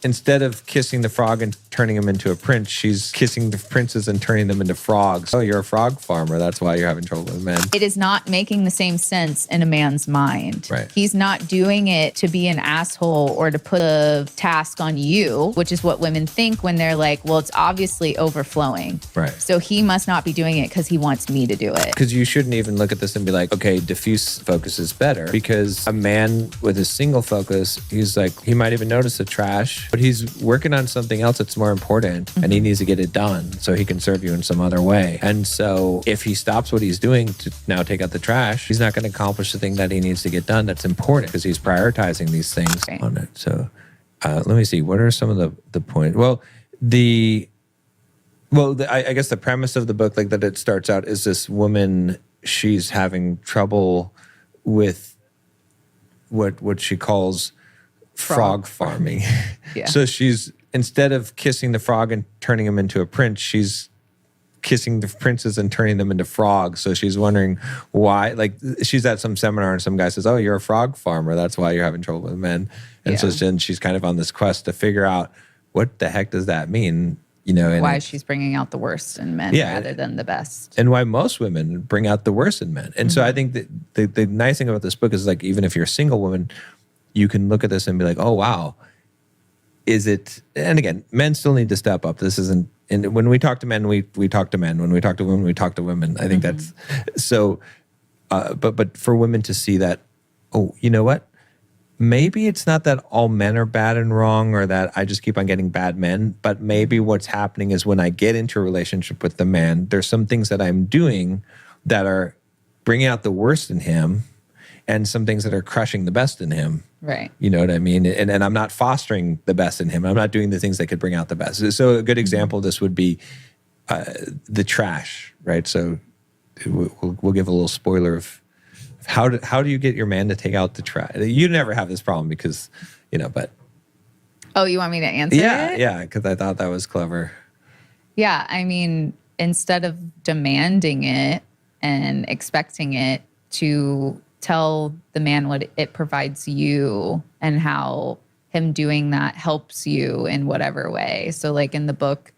instead of kissing the frog and turning him into a prince, she's kissing the princes and turning them into frogs. Oh, you're a frog farmer. That's why you're having trouble with men. It is not making the same sense in a man's mind. Right. He's not doing it to be an asshole or to put a task on you, which is what women think when they're like, well, it's obviously overflowing. Right. So he must not be doing it because he wants me to do it. Because you shouldn't even look at this and be like, okay, diffuse focus is better. Because a man with a single focus, he's like, he might even notice the trash, but he's working on something else that's more important and he needs to get it done so he can serve you in some other way. And so if he stops what he's doing to now take out the trash, he's not going to accomplish the thing that he needs to get done that's important because he's prioritizing these things on it. So let me see. What are some of the points? I guess the premise of the book, like that it starts out, is this woman, she's having trouble with what she calls frog farming. Yeah. So she's, instead of kissing the frog and turning him into a prince, she's kissing the princes and turning them into frogs. So she's wondering why, like she's at some seminar and some guy says, oh, you're a frog farmer. That's why you're having trouble with men. And so then she's kind of on this quest to figure out what the heck does that mean? You know, and why she's bringing out the worst in men rather than the best. And why most women bring out the worst in men. And so I think that the nice thing about this book is, like, even if you're a single woman, you can look at this and be like, oh, wow. Is it, and again, men still need to step up. This isn't, and when we talk to men, we talk to men. When we talk to women, we talk to women. I think that's, so, but for women to see that, oh, you know what? Maybe it's not that all men are bad and wrong, or that I just keep on getting bad men, but maybe what's happening is when I get into a relationship with the man, there's some things that I'm doing that are bringing out the worst in him and some things that are crushing the best in him. Right. You know what I mean? And I'm not fostering the best in him. I'm not doing the things that could bring out the best. So a good example of this would be the trash, right? So we'll give a little spoiler of how do you get your man to take out the trash? You never have this problem because, you know, but. Oh, you want me to answer it? Yeah, because I thought that was clever. Yeah, I mean, instead of demanding it and expecting it, to tell the man what it provides you and how him doing that helps you in whatever way. So like in the book,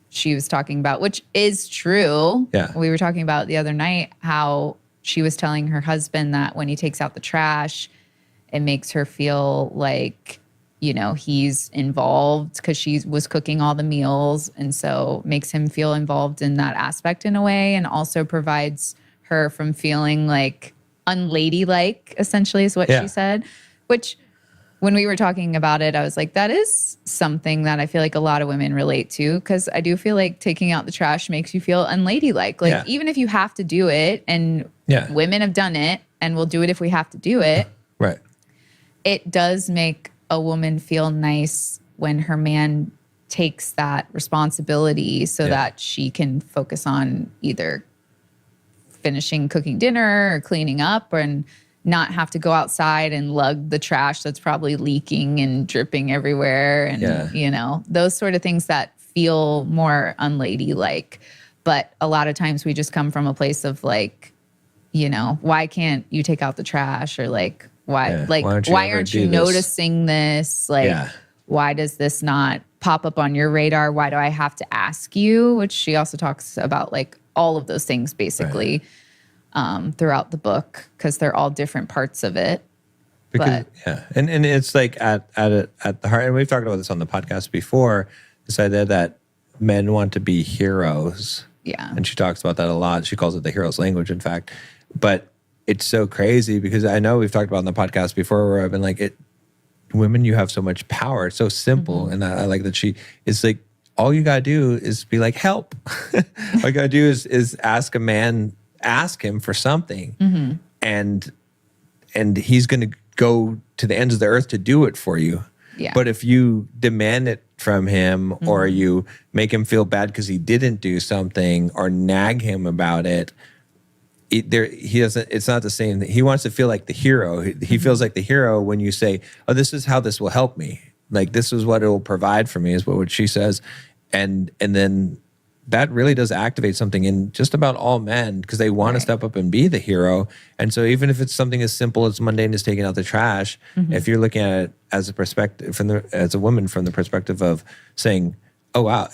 she was talking about, which is true. Yeah. We were talking about the other night how she was telling her husband that when he takes out the trash, it makes her feel like, you know, he's involved because she was cooking all the meals. And so makes him feel involved in that aspect in a way, and also provides her from feeling like unladylike, essentially, is what she said. Which, when we were talking about it, I was like, that is something that I feel like a lot of women relate to, because I do feel like taking out the trash makes you feel unladylike. Like, even if you have to do it, and women have done it, and we'll do it if we have to do it. Right. It does make a woman feel nice when her man takes that responsibility so that she can focus on either finishing cooking dinner or cleaning up, and not have to go outside and lug the trash that's probably leaking and dripping everywhere. And, you know, those sort of things that feel more unladylike. But a lot of times we just come from a place of like, you know, why can't you take out the trash? Or like, why aren't you noticing this? Like, why does this not pop up on your radar? Why do I have to ask you? Which she also talks about, like, all of those things basically throughout the book, because they're all different parts of it. Because, and it's like at the heart, and we've talked about this on the podcast before, this idea that men want to be heroes. Yeah. And she talks about that a lot. She calls it the hero's language, in fact. But it's so crazy because I know we've talked about on the podcast before where I've been like, women, you have so much power. It's so simple. And I like that it's like, all you gotta do is be like, help. All you gotta do is ask him for something. And he's gonna go to the ends of the earth to do it for you. Yeah. But if you demand it from him or you make him feel bad because he didn't do something or nag him about it, he doesn't. It's not the same. He wants to feel like the hero. He feels like the hero when you say, "Oh, this is how this will help me. Like this is what it will provide for me," is what she says, and then that really does activate something in just about all men because they want to step up and be the hero. And so even if it's something as simple as mundane as taking out the trash, if you're looking at it as a perspective as a woman from the perspective of saying, oh, wow,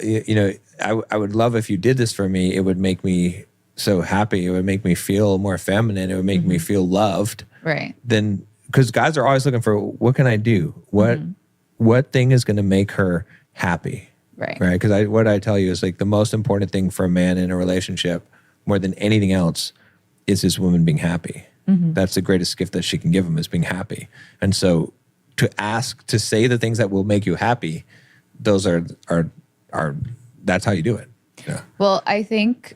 I would love if you did this for me. It would make me so happy. It would make me feel more feminine. It would make me feel loved. Right. Then, because guys are always looking for, what can I do? What thing is going to make her happy? Right. Right. Because what I tell you is like the most important thing for a man in a relationship, more than anything else, is his woman being happy. That's the greatest gift that she can give him, is being happy. And so to say the things that will make you happy, those are that's how you do it. Yeah. Well, I think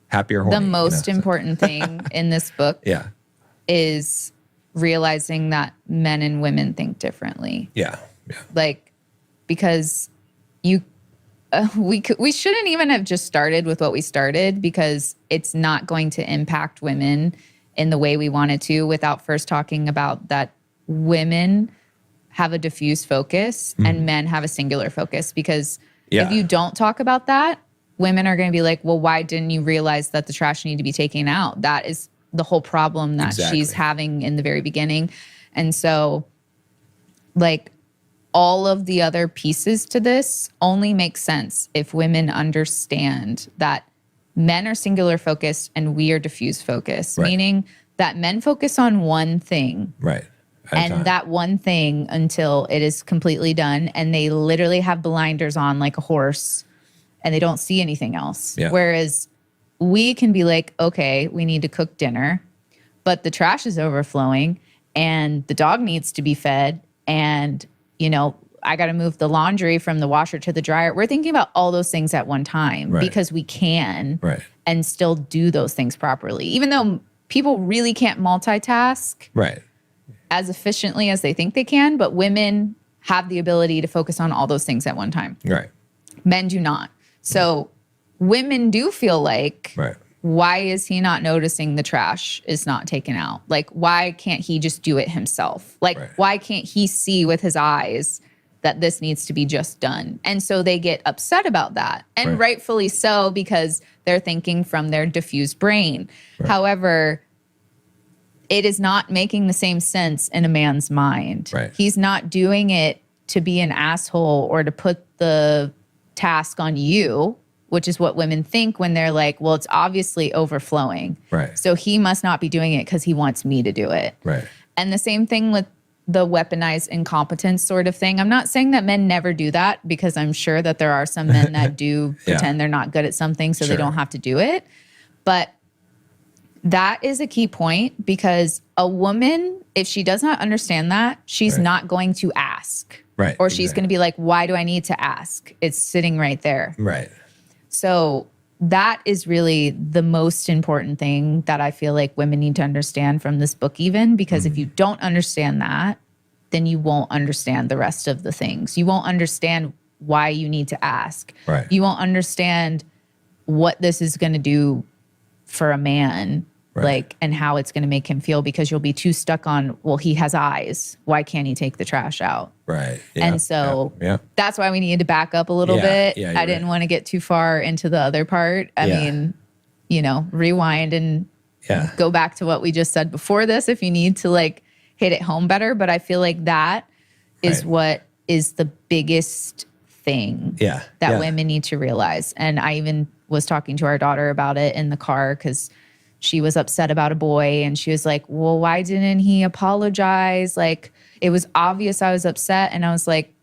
happy or horny, the most important thing in this book is realizing that men and women think differently. Yeah. Like, because we shouldn't even have just started with what we started, because it's not going to impact women in the way we wanted to without first talking about that women have a diffuse focus and men have a singular focus. Because if you don't talk about that, women are going to be like, well, why didn't you realize that the trash needed to be taken out? That is the whole problem that she's having in the very beginning. And so, like, all of the other pieces to this only make sense if women understand that men are singular focused and we are diffuse focused, meaning that men focus on one thing. Right. And that one thing until it is completely done. And they literally have blinders on like a horse and they don't see anything else. Yeah. Whereas we can be like, okay, we need to cook dinner, but the trash is overflowing and the dog needs to be fed. And, I got to move the laundry from the washer to the dryer. We're thinking about all those things at one time because we can and still do those things properly. Even though people really can't multitask as efficiently as they think they can, but women have the ability to focus on all those things at one time. Men do not. So women do feel like, why is he not noticing the trash is not taken out? Like, why can't he just do it himself? Like, why can't he see with his eyes that this needs to be just done? And so they get upset about that. And rightfully so, because they're thinking from their diffused brain. However, it is not making the same sense in a man's mind. He's not doing it to be an asshole or to put the task on you, which is what women think when they're like, well, it's obviously overflowing. So he must not be doing it because he wants me to do it. And the same thing with the weaponized incompetence sort of thing. I'm not saying that men never do that, because I'm sure that there are some men that do pretend they're not good at something so they don't have to do it. But that is a key point, because a woman, if she does not understand that, she's not going to ask. Or she's going to be like, why do I need to ask? It's sitting right there. So that is really the most important thing that I feel like women need to understand from this book, even because if you don't understand that, then you won't understand the rest of the things. You won't understand why you need to ask. You won't understand what this is going to do for a man, like, and how it's going to make him feel, because you'll be too stuck on, well, he has eyes. Why can't he take the trash out? And so that's why we needed to back up a little bit. I didn't want to get too far into the other part. I mean, rewind and go back to what we just said before this if you need to like hit it home better. But I feel like that is what is the biggest thing that women need to realize. And I even was talking to our daughter about it in the car, because she was upset about a boy and she was like, well, why didn't he apologize? Like, it was obvious I was upset. And I was like,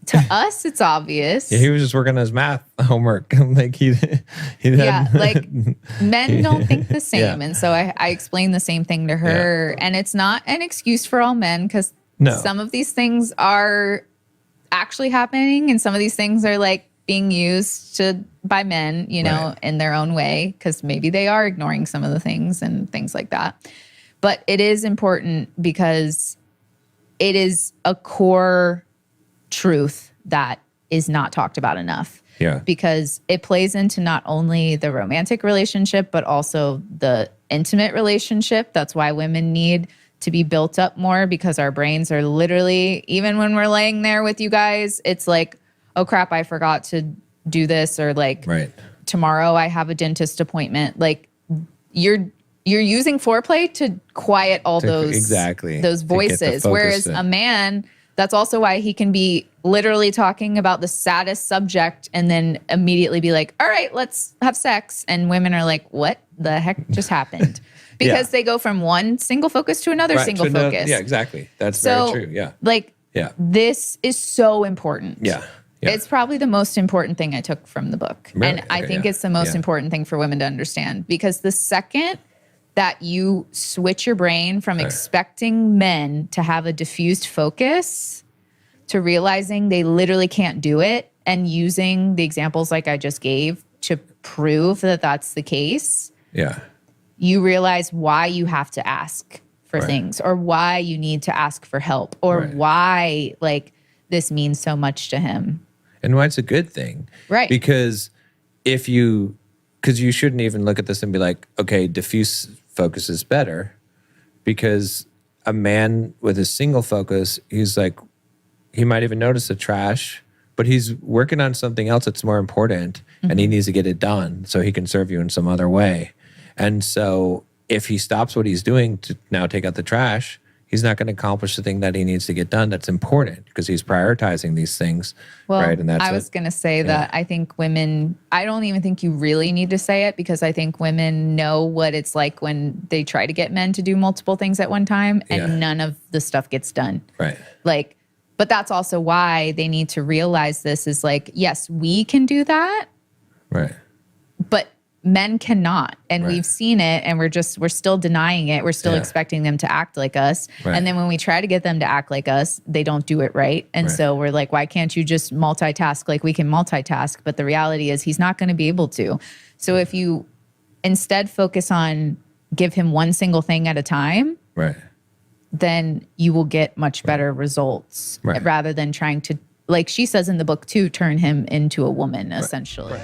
to us, it's obvious. He was just working on his math homework. Like he like men don't think the same. And so I explained the same thing to her. And it's not an excuse for all men, because some of these things are actually happening. And some of these things are like being used by men, in their own way, because maybe they are ignoring some of the things and things like that. But it is important because it is a core truth that is not talked about enough. Because it plays into not only the romantic relationship, but also the intimate relationship. That's why women need to be built up more, because our brains are literally, even when we're laying there with you guys, it's like, oh crap, I forgot to do this, or like tomorrow I have a dentist appointment. Like you're using foreplay to quiet all those to voices. Whereas a man, that's also why he can be literally talking about the saddest subject and then immediately be like, all right, let's have sex. And women are like, what the heck just happened? Because they go from one single focus to another single focus. Yeah, exactly. That's very true. Yeah. Like, this is so important. Yeah. It's probably the most important thing I took from the book. Really? And I think it's the most important thing for women to understand, because the second that you switch your brain from expecting men to have a diffused focus to realizing they literally can't do it, and using the examples like I just gave to prove that that's the case, you realize why you have to ask for things, or why you need to ask for help, or why like this means so much to him. And why it's a good thing. Right. Because you shouldn't even look at this and be like, okay, diffuse focus is better, because a man with a single focus, he's like, he might even notice the trash, but he's working on something else that's more important, and he needs to get it done so he can serve you in some other way. And so if he stops what he's doing to now take out the trash, he's not going to accomplish the thing that he needs to get done that's important, because he's prioritizing these things. Well, right? And that's I was going to say that I think women, I don't even think you really need to say it, because I think women know what it's like when they try to get men to do multiple things at one time and none of the stuff gets done. Right. Like, but that's also why they need to realize this is like, yes, we can do that. Right. But men cannot, and we've seen it, and we're still denying it. We're still expecting them to act like us. And then when we try to get them to act like us, they don't do it right. And so we're like, why can't you just multitask like we can multitask? But the reality is he's not going to be able to. So if you instead focus on give him one single thing at a time, then you will get much better results rather than trying to, like she says in the book too, turn him into a woman essentially.